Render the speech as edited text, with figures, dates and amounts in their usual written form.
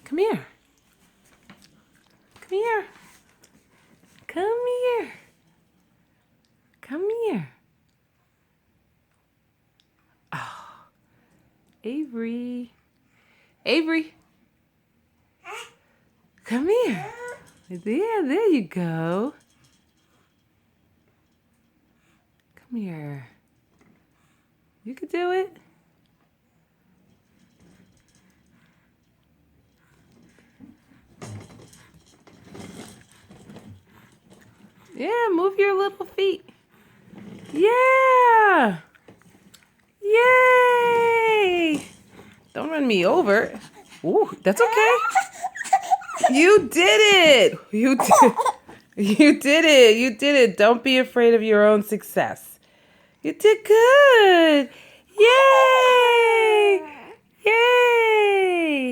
Come here. Come here. Come here. Come here. Oh, Avery. Avery. Come here. There you go. Come here. You can do it. Yeah, move your little feet. Yeah. Yay. Don't run me over. Ooh, that's okay. You did it. You did. You did it. You did it. Don't be afraid of your own success. You did good. Yay. Yay.